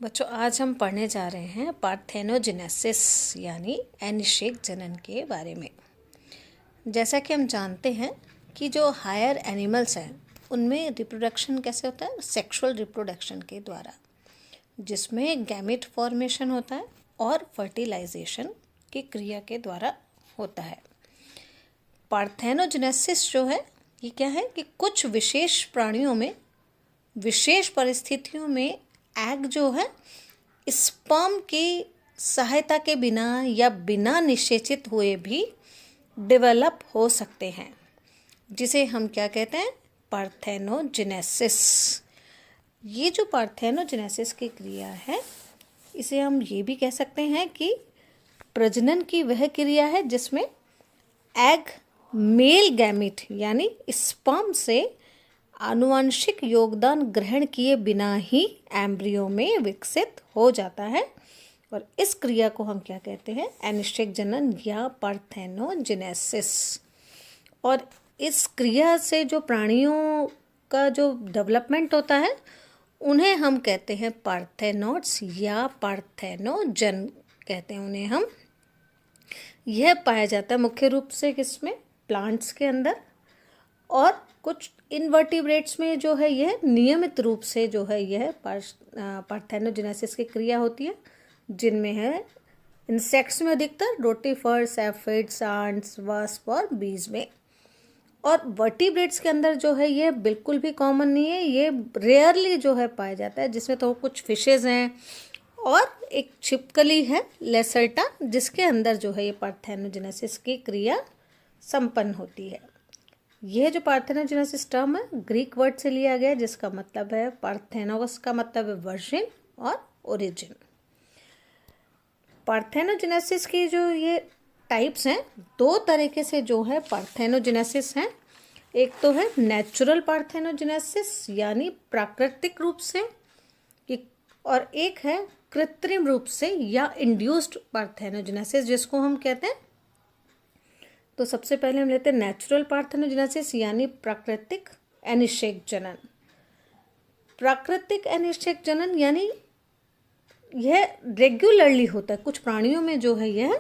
बच्चों, आज हम पढ़ने जा रहे हैं पार्थेनोजेनेसिस यानी अनिषेक जनन के बारे में। जैसा कि हम जानते हैं कि जो हायर एनिमल्स हैं उनमें रिप्रोडक्शन कैसे होता है, सेक्सुअल रिप्रोडक्शन के द्वारा, जिसमें गैमेट फॉर्मेशन होता है और फर्टिलाइजेशन की क्रिया के द्वारा होता है। पार्थेनोजेनेसिस जो है ये क्या है कि कुछ विशेष प्राणियों में विशेष परिस्थितियों में एग जो है स्पर्म की सहायता के बिना या बिना निषेचित हुए भी डेवलप हो सकते हैं, जिसे हम क्या कहते हैं, पार्थेनोजेनेसिस। ये जो पार्थेनोजेनेसिस की क्रिया है इसे हम ये भी कह सकते हैं कि प्रजनन की वह क्रिया है जिसमें एग मेल गैमेट यानी स्पर्म से आनुवंशिक योगदान ग्रहण किए बिना ही एम्ब्रियो में विकसित हो जाता है, और इस क्रिया को हम क्या कहते हैं, अनिषेक जनन या पार्थेनोजेनेसिस। और इस क्रिया से जो प्राणियों का जो डेवलपमेंट होता है उन्हें हम कहते हैं पार्थेनोड्स या पार्थेनोजन कहते हैं उन्हें हम। यह पाया जाता है मुख्य रूप से किसमें, प्लांट्स के अंदर, और कुछ इनवर्टिब्रेट्स में जो है यह नियमित रूप से जो है यह पार्थेनोजेनेसिस की क्रिया होती है, जिनमें है इंसेक्ट्स में अधिकतर रोटिफर्स, एफिड्स, आंट्स, वास्प और बीज में। और वर्टिब्रेट्स के अंदर जो है यह बिल्कुल भी कॉमन नहीं है, ये रेयरली जो है पाया जाता है, जिसमें तो कुछ फिशेज हैं और एक छिपकली है लेसर्टा, जिसके अंदर जो है ये पार्थेनोजेनेसिस की क्रिया संपन्न होती है। यह जो पार्थेनोजेनेसिस टर्म है ग्रीक वर्ड से लिया गया है, जिसका मतलब है पार्थेनोस का मतलब है वर्जिन और ओरिजिन। पार्थेनोजेनेसिस की जो ये टाइप्स हैं, दो तरीके से जो है पार्थेनोजेनेसिस हैं। एक तो है नेचुरल पार्थेनोजेनेसिस यानी प्राकृतिक रूप से, और एक है कृत्रिम रूप से या इंड्यूस्ड पार्थेनोजेनेसिस, जिसको हम कहते हैं। तो सबसे पहले हम लेते हैं नेचुरल पार्थेनोजेनेसिस यानी प्राकृतिक अनिषेक जनन। प्राकृतिक अनिषेक जनन यानी यह रेगुलरली होता है, कुछ प्राणियों में जो है यह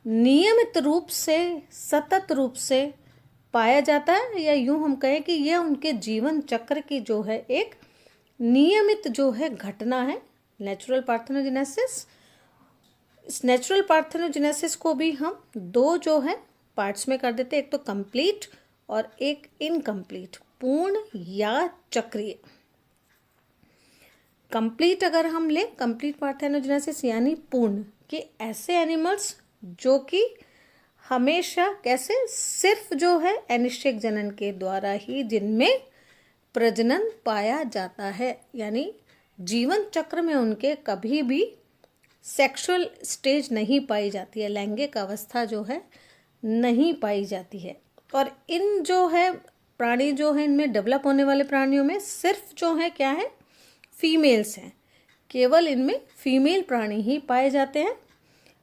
नियमित रूप से, सतत रूप से पाया जाता है, या यूं हम कहें कि यह उनके जीवन चक्र की जो है एक नियमित जो है घटना है, नेचुरल पार्थेनोजेनेसिस। इस नेचुरल पार्थेनोजेनेसिस को भी हम दो जो है पार्ट्स में कर देते हैं, एक तो कंप्लीट और एक इनकम्प्लीट, पूर्ण या चक्रीय। कंप्लीट अगर हम लें, कंप्लीट पार्थेनोजेनेसिस यानी पूर्ण, कि ऐसे एनिमल्स जो कि हमेशा कैसे सिर्फ जो है अनिषेक जनन के द्वारा ही जिनमें प्रजनन पाया जाता है, यानी जीवन चक्र में उनके कभी भी सेक्सुअल स्टेज नहीं पाई जाती है, लैंगिक अवस्था जो है नहीं पाई जाती है। और इन जो है प्राणी जो है, इनमें डेवलप होने वाले प्राणियों में सिर्फ जो है क्या है, फीमेल्स हैं, केवल इनमें फीमेल प्राणी ही पाए जाते हैं।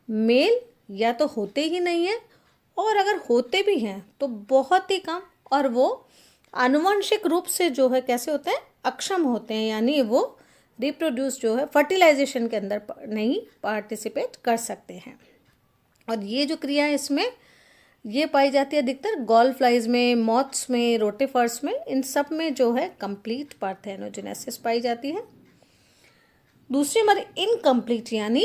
मेल या तो होते ही नहीं है, और अगर होते भी हैं तो बहुत ही कम, और वो आनुवंशिक रूप से जो है कैसे होते हैं, अक्षम होते हैं, यानी वो रिप्रोड्यूस जो है फर्टिलाइजेशन के अंदर नहीं पार्टिसिपेट कर सकते हैं। और ये जो क्रिया है इसमें ये पाई जाती है अधिकतर गॉल फ्लाइज में, मॉथ्स में, रोटिफर्स में, इन सब में जो है कंप्लीट पार्थेनोजेनेसिस पाई जाती है। दूसरी हमारी इनकम्प्लीट यानी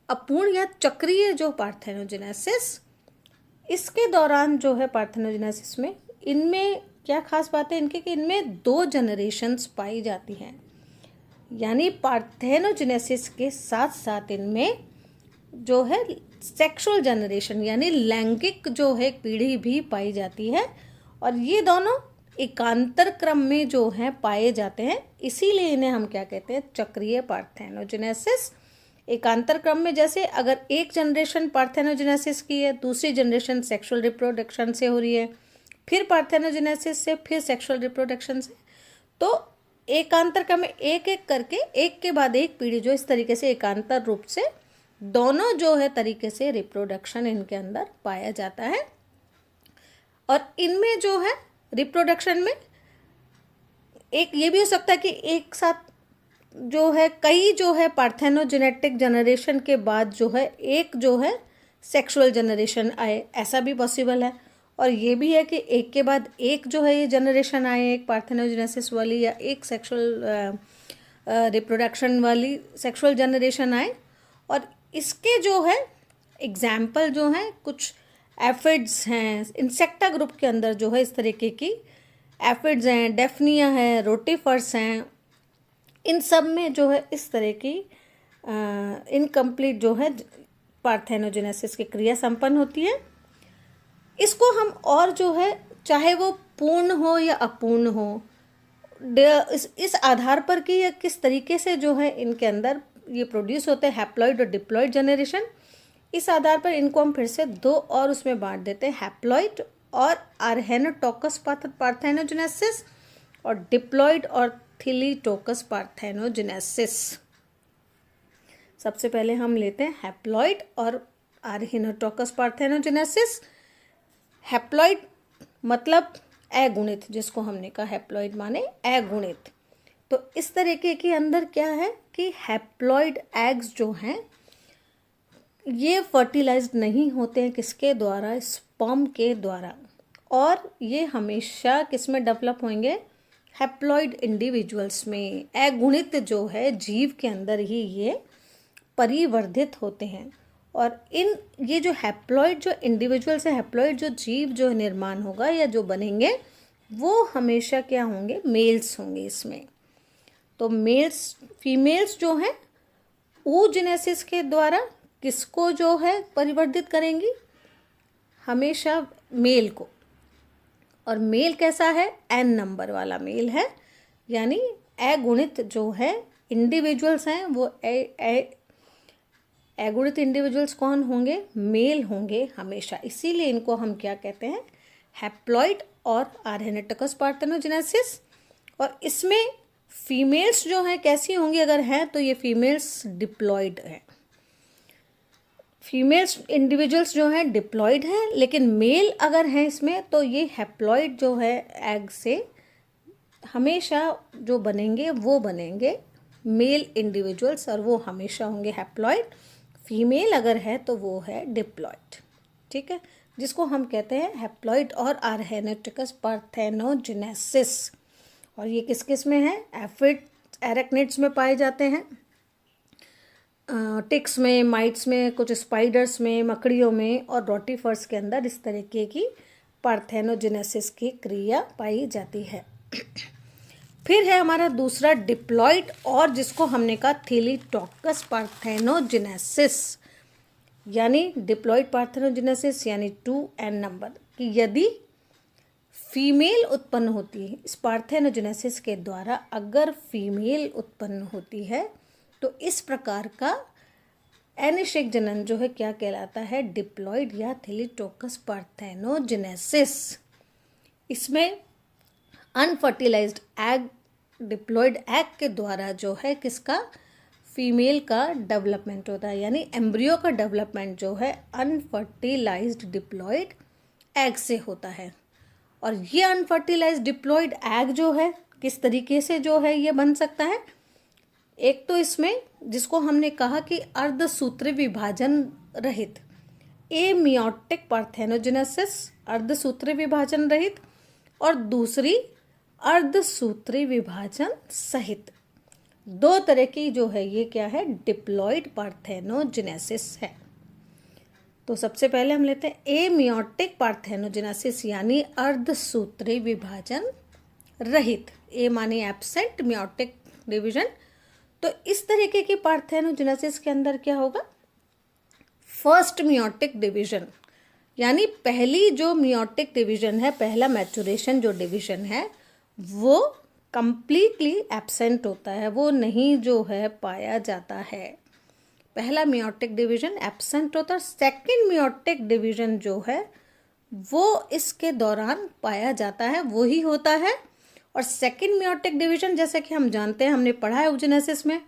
अपूर्ण या चक्रीय जो पार्थेनोजेनेसिस, इसके दौरान जो है पार्थेनोजेनेसिस में इनमें क्या खास बात है इनके कि इनमें दो जनरेशन्स पाई जाती हैं, यानी पार्थेनोजेनेसिस के साथ साथ इनमें जो है सेक्सुअल जनरेशन यानी लैंगिक जो है पीढ़ी भी पाई जाती है, और ये दोनों एकांतर क्रम में जो है पाए जाते हैं, इसीलिए इन्हें हम क्या कहते हैं, चक्रीय पार्थेनोजेनेसिस। एकांतर क्रम में जैसे अगर एक जनरेशन पार्थेनोजेनेसिस की है, दूसरी जनरेशन सेक्सुअल रिप्रोडक्शन से हो रही है, फिर पार्थेनोजेनेसिस से, फिर सेक्सुअल रिप्रोडक्शन से, तो एकांतर क्रम में एक एक करके एक के बाद एक पीढ़ी जो इस तरीके से एकांतर रूप से दोनों जो है तरीके से रिप्रोडक्शन इनके अंदर पाया जाता है। और इनमें जो है रिप्रोडक्शन में एक ये भी हो सकता है कि एक साथ जो है कई जो है पार्थेनोजेनेटिक जनरेशन के बाद जो है एक जो है सेक्सुअल जनरेशन आए, ऐसा भी पॉसिबल है। और ये भी है कि एक के बाद एक जो है ये जनरेशन आए, एक पार्थेनोजेनेसिस वाली या एक सेक्सुअल रिप्रोडक्शन वाली सेक्सुअल जनरेशन आए। और इसके जो है एग्जाम्पल जो हैं कुछ एफिड्स हैं, इंसेक्टा ग्रुप के अंदर जो है इस तरीके की एफिड्स हैं, डेफनिया है, रोटिफर्स हैं। इन सब में जो है इस तरह की इनकम्प्लीट जो है पार्थेनोजेनेसिस की क्रिया संपन्न होती है। इसको हम और जो है चाहे वो पूर्ण हो या अपूर्ण हो, इस आधार पर कि यह किस तरीके से जो है इनके अंदर ये प्रोड्यूस होते हैं, हैप्लॉइड और डिप्लॉइड जनरेशन, इस आधार पर इनको हम फिर से दो और उसमें बांट देते हैं, हैप्लॉइड और आर्हेनोटोकस पार्थेनोजेनेसिस और डिप्लॉइड और थिलीटोकस पार्थेनोजेनेसिस। सबसे पहले हम लेते हैं हैप्लॉइड और आर्हेनोटोकस पार्थेनोजेनेसिस। हैप्लॉइड मतलब अगुणित, जिसको हमने कहा हैप्लॉइड माने अगुणित। तो इस तरीके के अंदर क्या है कि हैप्लॉइड एग्स जो हैं ये फर्टिलाइज्ड नहीं होते हैं, किसके द्वारा, स्पर्म के द्वारा। और ये हमेशा किस में डेवलप होंगे, हैप्लॉइड इंडिविजुअल्स में, अगुणित जो है जीव के अंदर ही ये परिवर्धित होते हैं। और ये जो हैप्लॉइड जो इंडिविजुअल्स है, हैप्लॉइड जो जीव जो निर्माण होगा या जो बनेंगे वो हमेशा क्या होंगे, मेल्स होंगे इसमें। तो मेल्स फीमेल्स जो हैं oogenesis के द्वारा किसको जो है परिवर्धित करेंगी, हमेशा मेल को। और मेल कैसा है, n नंबर वाला मेल है, यानी अगुणित जो है इंडिविजुअल्स हैं वो अगुणित इंडिविजुअल्स कौन होंगे, मेल होंगे हमेशा। इसीलिए इनको हम क्या कहते हैं, हैप्लॉइड और आर्हेनोटोकस पार्थेनोजेनेसिस। और इसमें फीमेल्स जो हैं कैसी होंगी, अगर हैं तो ये फीमेल्स डिप्लॉइड हैं, फीमेल्स इंडिविजुअल्स जो हैं डिप्लॉइड हैं। लेकिन मेल अगर हैं इसमें तो ये हैप्लॉइड जो है एग से हमेशा जो बनेंगे वो बनेंगे मेल इंडिविजुअल्स, और वो हमेशा होंगे हैप्लॉइड। फीमेल अगर है तो वो है डिप्लॉइड, ठीक है, जिसको हम कहते हैं हैप्लॉइड और आर्हेनोटोकस पार्थेनोजेनेसिस। और ये किस किस में है, एफिड एरेक्निड्स में पाए जाते हैं, टिक्स में, माइट्स में, कुछ स्पाइडर्स में, मकड़ियों में, और रोटिफर्स के अंदर इस तरीके की पार्थेनोजेनेसिस की क्रिया पाई जाती है। फिर है हमारा दूसरा डिप्लॉइड, और जिसको हमने कहा थिलीटोकस पार्थेनोजेनेसिस, यानी डिप्लॉइड पार्थेनोजेनेसिस यानी 2n नंबर, कि यदि फीमेल उत्पन्न होती है इस पार्थेनोजेनेसिस के द्वारा, अगर फीमेल उत्पन्न होती है तो इस प्रकार का एनिशिक जनन जो है क्या कहलाता है, डिप्लॉइड या थिलीटोकस पार्थेनोजेनेसिस। इसमें अनफर्टिलाइज्ड एग, डिप्लॉइड एग के द्वारा जो है किसका, फीमेल का डेवलपमेंट होता है, यानी एम्ब्रियो का डेवलपमेंट जो है अनफर्टिलाइज्ड डिप्लॉइड एग से होता है। और ये अनफर्टिलाइज्ड डिप्लॉइड एग जो है किस तरीके से जो है ये बन सकता है, एक तो इसमें जिसको हमने कहा कि अर्धसूत्री विभाजन रहित, एमियोटिक पार्थेनोजेनेसिस, अर्धसूत्री विभाजन रहित, और दूसरी अर्धसूत्री विभाजन सहित। दो तरह की जो है ये क्या है, डिप्लॉइड पार्थेनोजेनेसिस है। तो सबसे पहले हम लेते हैं एमियोटिक पार्थेनोजेनेसिस, यानी अर्धसूत्री विभाजन रहित, ए माने एब्सेंट, मियोटिक डिवीजन। तो इस तरीके की पार्थेनोजेनेसिस के अंदर क्या होगा, फर्स्ट मियोटिक डिवीजन, यानी पहली जो मियोटिक डिवीजन है, पहला मैचुरेशन जो डिवीजन है वो कंप्लीटली एब्सेंट होता है, वो नहीं जो है पाया जाता है। पहला मियोटिक डिवीजन एब्सेंट होता है, सेकंड मियोटिक डिवीजन जो है वो इसके दौरान पाया जाता है, वो ही होता है। और सेकंड मियोटिक डिवीजन जैसे कि हम जानते हैं, हमने पढ़ा है oogenesis में,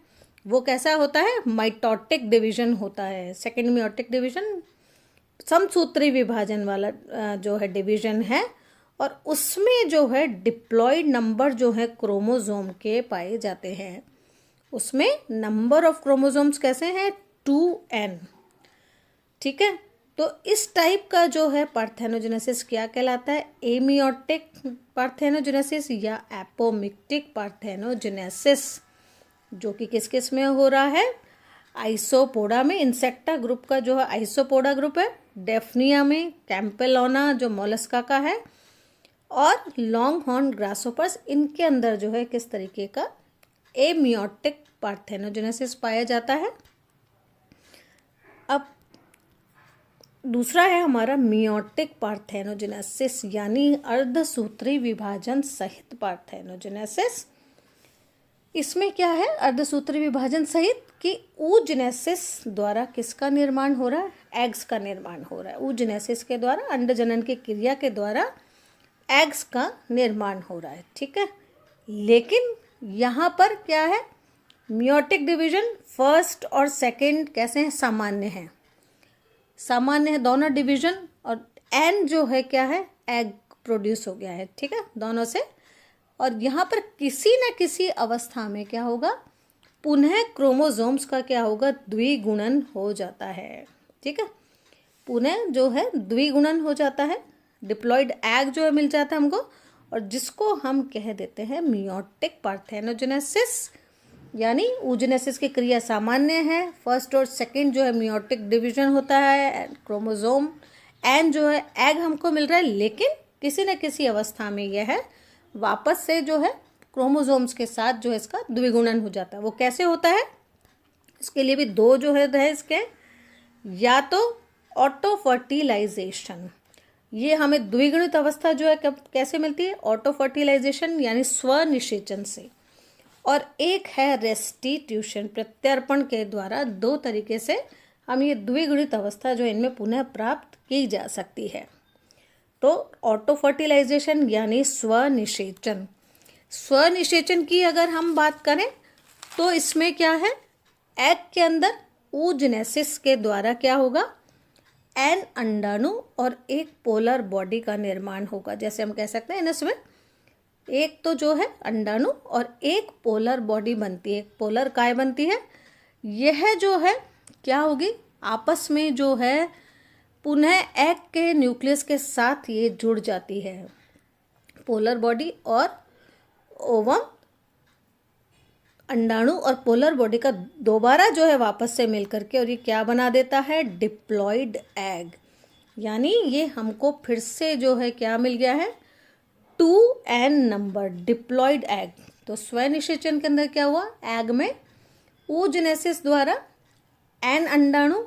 वो कैसा होता है, माइटोटिक डिवीजन होता है। सेकंड मियोटिक डिवीजन समसूत्री विभाजन वाला जो है डिवीजन है, और उसमें जो है डिप्लॉइड नंबर जो है क्रोमोसोम के पाए जाते हैं। उसमें नंबर ऑफ क्रोमोसोम्स कैसे हैं 2n। ठीक है, तो इस टाइप का जो है पार्थेनोजेनेसिस क्या कहलाता है, एमियोटिक पार्थेनोजेनेसिस या एपोमिक्टिक पार्थेनोजेनेसिस, जो कि किस किस में हो रहा है, आइसोपोडा में, इंसेक्टा ग्रुप का जो है आइसोपोडा ग्रुप है, डेफनिया में, कैम्पेलोना जो मोलस्का का है, और लॉन्ग हॉर्न ग्रासहोपर्स, इनके अंदर जो है किस तरीके का एमियोटिक पार्थेनोजेनेसिस पाया जाता है। अब दूसरा है हमारा मियोटिक पार्थेनोजेनेसिस यानी अर्धसूत्री विभाजन सहित पार्थेनोजेनेसिस। इसमें क्या है, अर्धसूत्री विभाजन सहित कि oogenesis द्वारा किसका निर्माण हो रहा है, एग्स का निर्माण हो रहा है। oogenesis के द्वारा, अंडजनन की क्रिया के द्वारा एग्स का निर्माण हो रहा है। ठीक है, लेकिन यहाँ पर क्या है, मियोटिक डिवीजन फर्स्ट और सेकंड कैसे हैं, सामान्य हैं, सामान्य है दोनों डिवीजन, और एन जो है क्या है, एग प्रोड्यूस हो गया है। ठीक है, दोनों से, और यहाँ पर किसी न किसी अवस्था में क्या होगा, पुनः क्रोमोसोम्स का क्या होगा, द्विगुणन हो जाता है। ठीक है, पुनः जो है द्विगुणन हो जाता है, डिप्लॉयड एग जो है मिल जाता है हमको, और जिसको हम कह देते हैं मियोटिक पार्थेनोजेनेसिस, यानी oogenesis की क्रिया सामान्य है, फर्स्ट और सेकंड जो है मियोटिक डिवीजन होता है, क्रोमोसोम एन जो है एग हमको मिल रहा है, लेकिन किसी न किसी अवस्था में यह है वापस से जो है क्रोमोसोम्स के साथ जो है इसका द्विगुणन हो जाता है। वो कैसे होता है, इसके लिए भी दो जो है इसके, या तो ऑटो फर्टिलाइजेशन, ये हमें द्विगुणित अवस्था जो है कब कैसे मिलती है, ऑटो फर्टिलाइजेशन यानी स्वनिषेचन से, और एक है रेस्टिट्यूशन, प्रत्यर्पण के द्वारा। दो तरीके से हम ये द्विगुणित अवस्था जो इनमें पुनः प्राप्त की जा सकती है। तो ऑटो फर्टिलाइजेशन यानी स्वनिषेचन, स्वनिषेचन की अगर हम बात करें तो इसमें क्या है, एग के अंदर oogenesis के द्वारा क्या होगा, एन अंडाणु और एक पोलर बॉडी का निर्माण होगा। जैसे हम कह सकते हैं इसमें एक तो जो है अंडाणु और एक पोलर बॉडी बनती है, एक पोलर काय बनती है, यह जो है क्या होगी, आपस में जो है पुनः एग के न्यूक्लियस के साथ ये जुड़ जाती है, पोलर बॉडी और ओवम, अंडाणु और पोलर बॉडी का दोबारा जो है वापस से मिलकर के, और ये क्या बना देता है, डिप्लॉयड एग, यानी ये हमको फिर से जो है क्या मिल गया है, 2n नंबर डिप्लॉयड एग। तो स्वनिषेचन के अंदर क्या हुआ, एग में oogenesis द्वारा n अंडाणु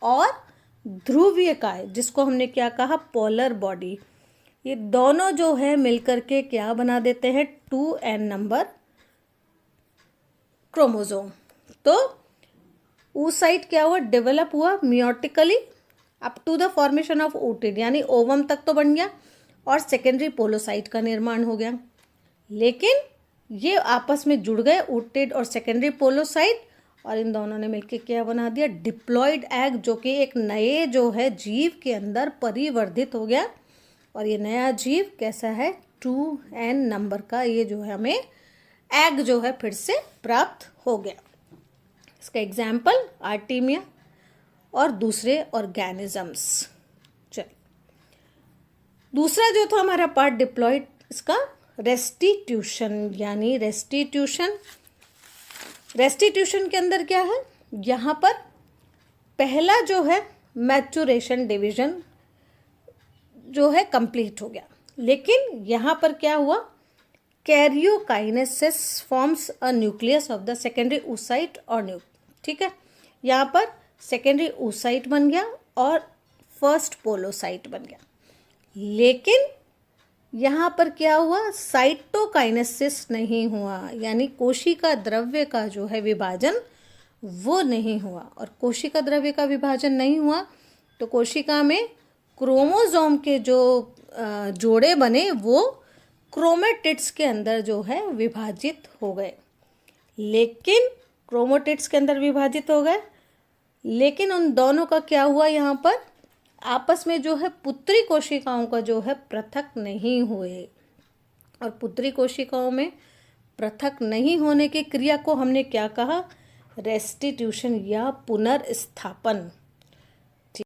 और ध्रुवीय काय, जिसको हमने क्या कहा, पोलर बॉडी, ये दोनों जो है मिलकर के क्या बना देते हैं, 2n नंबर क्रोमोसोम। तो oocyte क्या हुआ, डेवलप हुआ meiotically up to the formation of oocyte, यानी ओवम तक तो बन गया और सेकेंडरी पोलोसाइट का निर्माण हो गया, लेकिन ये आपस में जुड़ गए oocyte और सेकेंडरी पोलोसाइट, और इन दोनों ने मिलकर क्या बना दिया, डिप्लॉयड एग, जो कि एक नए जो है जीव के अंदर परिवर्धित हो गया, और ये नया जीव कैसा है, 2n नंबर का, ये जो है हमें एग जो है फिर से प्राप्त हो गया। इसका एग्जाम्पल आर्टीमिया और दूसरे ऑर्गेनिजम्स। चलिए, दूसरा जो था हमारा पार्ट डिप्लॉयड, इसका रेस्टिट्यूशन, यानी रेस्टिट्यूशन के अंदर क्या है, यहाँ पर पहला जो है मैचुरेशन डिवीजन जो है कंप्लीट हो गया, लेकिन यहाँ पर क्या हुआ, karyokinesis forms a nucleus of the secondary oocyte और ठीक है, यहाँ पर सेकेंडरी oocyte बन गया और फर्स्ट पोलोसाइट बन गया, लेकिन यहाँ पर क्या हुआ, साइटोकाइनेसिस नहीं हुआ, यानी कोशिका द्रव्य का जो है विभाजन वो नहीं हुआ, और कोशिका द्रव्य का विभाजन नहीं हुआ तो कोशिका में क्रोमोसोम के जो जोड़े बने वो क्रोमेटिड्स के अंदर जो है विभाजित हो गए, लेकिन क्रोमेटिड्स के अंदर विभाजित हो गए, लेकिन उन दोनों का क्या हुआ, यहाँ पर आपस में जो है पुत्री कोशिकाओं का जो है पृथक नहीं हुए, और पुत्री कोशिकाओं में पृथक नहीं होने की क्रिया को हमने क्या कहा? रेस्टिट्यूशन या पुनर्स्थापन।